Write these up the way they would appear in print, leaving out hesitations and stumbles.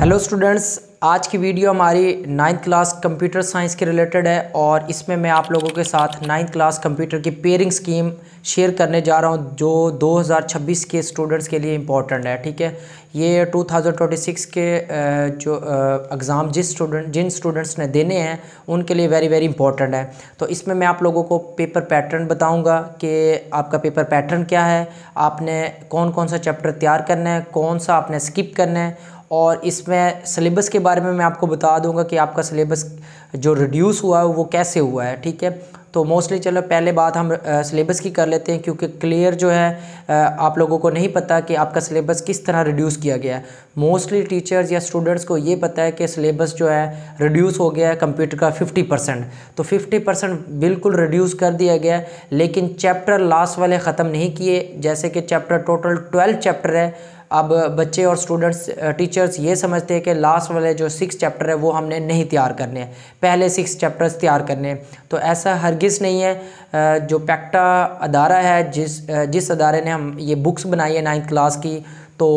Hello students, आज की video हमारी 9th क्लास कंप्यूटर साइंस के रिलेटेड है और इसमें मैं आप लोगों के साथ 9th क्लास कंप्यूटर की पेयरिंग स्कीम शेयर करने जा रहा हूं जो 2026 के स्टूडेंट्स के लिए इम्पोर्टेंट है। ठीक है, ये 2026 के जो एग्ज़ाम जिन स्टूडेंट्स ने देने हैं उनके लिए वेरी वेरी इंपॉर्टेंट है। तो इसमें मैं आप लोगों को पेपर पैटर्न बताऊंगा कि आपका पेपर पैटर्न क्या है, आपने कौन कौन सा चैप्टर तैयार करना है, कौन सा आपने स्किप करना है, और इसमें सिलेबस के बारे में मैं आपको बता दूंगा कि आपका सिलेबस जो रिड्यूस हुआ है वो कैसे हुआ है। ठीक है, तो मोस्टली चलो पहले बात हम सिलेबस की कर लेते हैं, क्योंकि क्लियर जो है आप लोगों को नहीं पता कि आपका सिलेबस किस तरह रिड्यूस किया गया है। मोस्टली टीचर्स या स्टूडेंट्स को ये पता है कि सिलेबस जो है रिड्यूस हो गया है कंप्यूटर का 50%, तो 50% बिल्कुल रिड्यूस कर दिया गया है। लेकिन चैप्टर लास्ट वाले ख़त्म नहीं किए, जैसे कि चैप्टर टोटल 12 चैप्टर है। अब बच्चे और स्टूडेंट्स टीचर्स ये समझते हैं कि लास्ट वाले जो 6 चैप्टर है वो हमने नहीं तैयार करने हैं, पहले 6 चैप्टर्स तैयार करने हैं। तो ऐसा हरगिज़ नहीं है। जो पैक्टा अदारा है, जिस अदारे ने हम ये बुक्स बनाई है 9th क्लास की, तो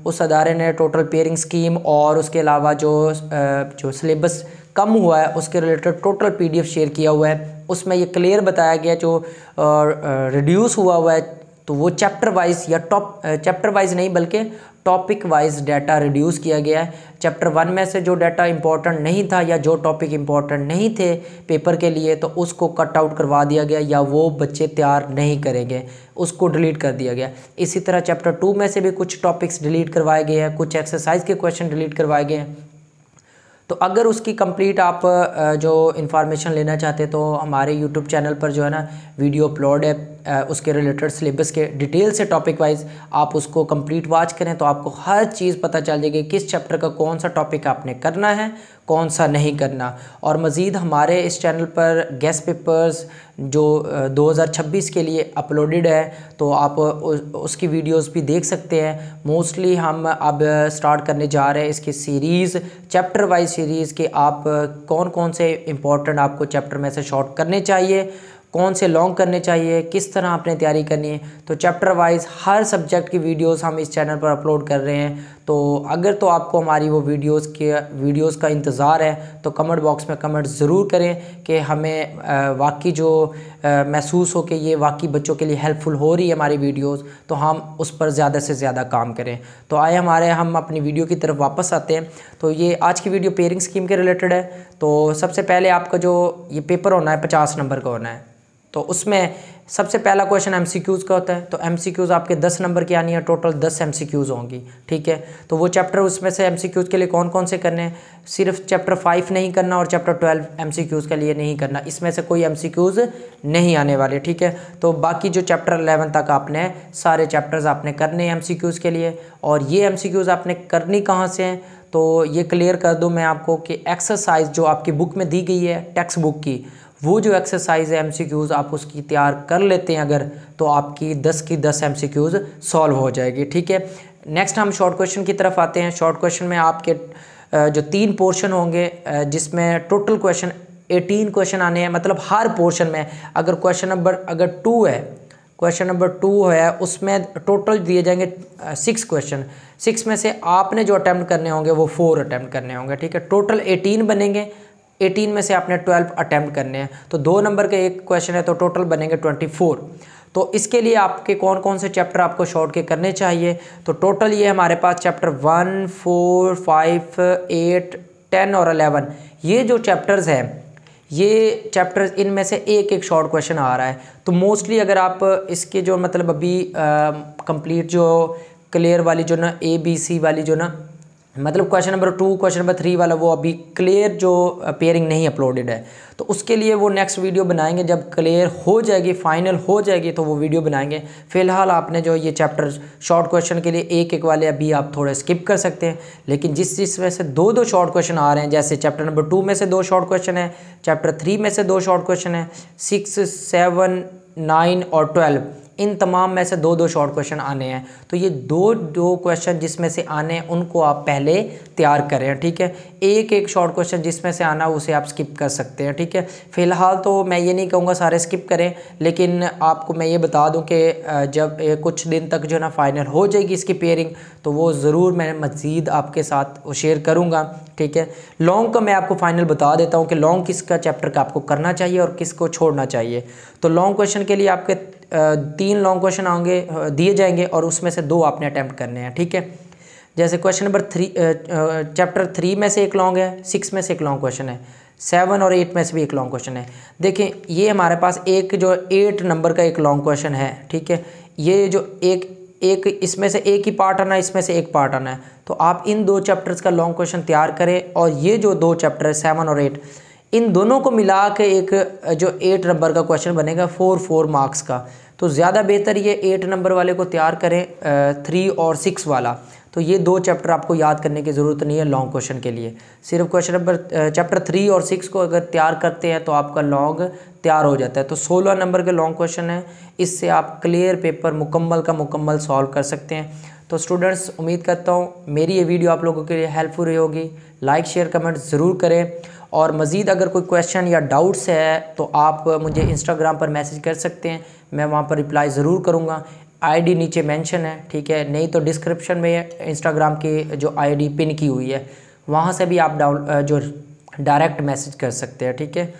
उस अदारे ने टोटल पेयरिंग स्कीम और उसके अलावा जो सिलेबस कम हुआ है उसके रिलेटेड टोटल PDF शेयर किया हुआ है। उसमें ये क्लियर बताया गया जो रिड्यूस हुआ है, तो वो चैप्टर वाइज या चैप्टर वाइज नहीं बल्कि टॉपिक वाइज डाटा रिड्यूस किया गया है। चैप्टर 1 में से जो डाटा इंपॉर्टेंट नहीं था या जो टॉपिक इंपॉर्टेंट नहीं थे पेपर के लिए, तो उसको कट आउट करवा दिया गया या वो बच्चे तैयार नहीं करेंगे, उसको डिलीट कर दिया गया। इसी तरह चैप्टर 2 में से भी कुछ टॉपिक्स डिलीट करवाए गए हैं, कुछ एक्सरसाइज के क्वेश्चन डिलीट करवाए गए हैं। तो अगर उसकी कंप्लीट आप जो इन्फॉर्मेशन लेना चाहते हैं तो हमारे यूट्यूब चैनल पर जो है ना वीडियो अपलोड है, उसके रिलेटेड सिलेबस के डिटेल से टॉपिक वाइज आप उसको कंप्लीट वॉच करें तो आपको हर चीज़ पता चल जाएगी किस चैप्टर का कौन सा टॉपिक आपने करना है, कौन सा नहीं करना। और मज़ीद हमारे इस चैनल पर गेस्ट पेपर्स जो 2026 के लिए अपलोडेड है, तो आप उसकी वीडियोस भी देख सकते हैं। मोस्टली हम अब स्टार्ट करने जा रहे हैं इसकी सीरीज़, चैप्टर वाइज सीरीज़ के आप कौन कौन से इम्पोर्टेंट आपको चैप्टर में से शॉर्ट करने चाहिए, कौन से लॉन्ग करने चाहिए, किस तरह आपने तैयारी करनी है। तो चैप्टर वाइज हर सब्जेक्ट की वीडियोस हम इस चैनल पर अपलोड कर रहे हैं। तो अगर तो आपको हमारी वो वीडियोस का इंतज़ार है तो कमेंट बॉक्स में कमेंट ज़रूर करें कि हमें वाकई जो महसूस हो कि ये वाकई बच्चों के लिए हेल्पफुल हो रही है हमारी वीडियोस, तो हम उस पर ज़्यादा से ज़्यादा काम करें। तो आए हम अपनी वीडियो की तरफ वापस आते हैं। तो ये आज की वीडियो पेयरिंग स्कीम के रिलेटेड है। तो सबसे पहले आपका जो ये पेपर होना है 50 नंबर का होना है। तो उसमें सबसे पहला क्वेश्चन MCQs का होता है। तो MCQs आपके 10 नंबर की आनी है, टोटल 10 MCQs होंगी। ठीक है, तो वो चैप्टर उसमें से MCQs के लिए कौन कौन से करने हैं, सिर्फ चैप्टर 5 नहीं करना और चैप्टर 12 MCQs के लिए नहीं करना, इसमें से कोई MCQs नहीं आने वाले। ठीक है, तो बाकी जो चैप्टर 11 तक आपने सारे चैप्टर्स आपने करने हैं MCQs के लिए। और ये MCQs आपने करनी कहाँ से हैं, तो ये क्लियर कर दूँ मैं आपको कि एक्सरसाइज जो आपकी बुक में दी गई है टेक्स्ट बुक की, वो जो एक्सरसाइज है MCQs आप उसकी तैयार कर लेते हैं अगर, तो आपकी 10 की 10 MCQs सॉल्व हो जाएगी। ठीक है, नेक्स्ट हम शॉर्ट क्वेश्चन की तरफ आते हैं। शॉर्ट क्वेश्चन में आपके जो 3 पोर्शन होंगे जिसमें टोटल क्वेश्चन 18 क्वेश्चन आने हैं। मतलब हर पोर्शन में अगर क्वेश्चन नंबर 2 है उसमें टोटल दिए जाएंगे 6 क्वेश्चन। 6 में से आपने जो अटैम्प्ट करने होंगे वो 4 अटैम्प्ट करने होंगे। ठीक है, टोटल 18 बनेंगे, 18 में से आपने 12 अटैम्प्ट करने हैं। तो 2 नंबर का एक क्वेश्चन है तो टोटल बनेंगे 24। तो इसके लिए आपके कौन कौन से चैप्टर आपको शॉर्ट के करने चाहिए, तो टोटल ये हमारे पास चैप्टर 1, 4, 5, 8, 10 और 11 ये जो चैप्टर्स हैं, ये चैप्टर्स इनमें से एक एक शॉर्ट क्वेश्चन आ रहा है। तो मोस्टली अगर आप इसके जो मतलब अभी कंप्लीट जो क्लियर वाली जो ना ABC वाली जो ना मतलब क्वेश्चन नंबर 2, क्वेश्चन नंबर 3 वाला, वो अभी क्लियर जो पेयरिंग नहीं अपलोडेड है, तो उसके लिए वो नेक्स्ट वीडियो बनाएंगे। जब क्लियर हो जाएगी, फाइनल हो जाएगी, तो वो वीडियो बनाएंगे। फ़िलहाल आपने जो ये चैप्टर शॉर्ट क्वेश्चन के लिए एक एक वाले अभी आप थोड़े स्किप कर सकते हैं। लेकिन जिसमें से 2 शॉर्ट क्वेश्चन आ रहे हैं, जैसे चैप्टर नंबर 2 में से 2 शॉर्ट क्वेश्चन है, चैप्टर 3 में से 2 शॉर्ट क्वेश्चन है, 6, 7, 9 और 12 इन तमाम में से दो दो शॉर्ट क्वेश्चन आने हैं। तो ये दो दो क्वेश्चन जिसमें से आने हैं उनको आप पहले तैयार करें, ठीक है। एक एक शॉर्ट क्वेश्चन जिसमें से आना उसे आप स्किप कर सकते हैं, ठीक है। फ़िलहाल तो मैं ये नहीं कहूँगा सारे स्किप करें, लेकिन आपको मैं ये बता दूँ कि जब कुछ दिन तक जो है ना फाइनल हो जाएगी इसकी पेयरिंग, तो वो ज़रूर मैं मज़ीद आपके साथ शेयर करूँगा, ठीक है। लॉन्ग का मैं आपको फाइनल बता देता हूँ कि लॉन्ग किसका चैप्टर का आपको करना चाहिए और किसको छोड़ना चाहिए। तो लॉन्ग क्वेश्चन के लिए आपके 3 लॉन्ग क्वेश्चन आएंगे दिए जाएंगे और उसमें से 2 आपने अटैम्प्ट करने हैं, ठीक है। जैसे क्वेश्चन नंबर 3 चैप्टर 3 में से एक लॉन्ग है, 6 में से एक लॉन्ग क्वेश्चन है, 7 और 8 में से भी एक लॉन्ग क्वेश्चन है। देखें ये हमारे पास एक जो 8 नंबर का एक लॉन्ग क्वेश्चन है, ठीक है। ये जो एक इसमें से एक ही पार्ट आना है, इसमें से एक पार्ट आना है। तो आप इन 2 चैप्टर्स का लॉन्ग क्वेश्चन तैयार करें और ये जो 2 चैप्टर है 7 और 8, इन दोनों को मिला के एक जो 8 नंबर का क्वेश्चन बनेगा 4 मार्क्स का। तो ज़्यादा बेहतर ये 8 नंबर वाले को तैयार करें 3 और 6 वाला। तो ये 2 चैप्टर आपको याद करने की ज़रूरत नहीं है लॉन्ग क्वेश्चन के लिए। सिर्फ क्वेश्चन नंबर चैप्टर 3 और 6 को अगर तैयार करते हैं तो आपका लॉन्ग तैयार हो जाता है। तो 16 नंबर के लॉन्ग क्वेश्चन है, इससे आप क्लियर पेपर मुकम्मल का मुकम्मल सॉल्व कर सकते हैं। तो स्टूडेंट्स उम्मीद करता हूँ मेरी ये वीडियो आप लोगों के लिए हेल्पफुल रही होगी। लाइक शेयर कमेंट ज़रूर करें और मज़ीद अगर कोई क्वेश्चन या डाउट्स है तो आप मुझे इंस्टाग्राम पर मैसेज कर सकते हैं, मैं वहाँ पर रिप्लाई ज़रूर करूँगा। आईडी नीचे मेंशन है, ठीक है, नहीं तो डिस्क्रिप्शन में इंस्टाग्राम की जो आईडी पिन की हुई है वहाँ से भी आप जो डायरेक्ट मैसेज कर सकते हैं, ठीक है।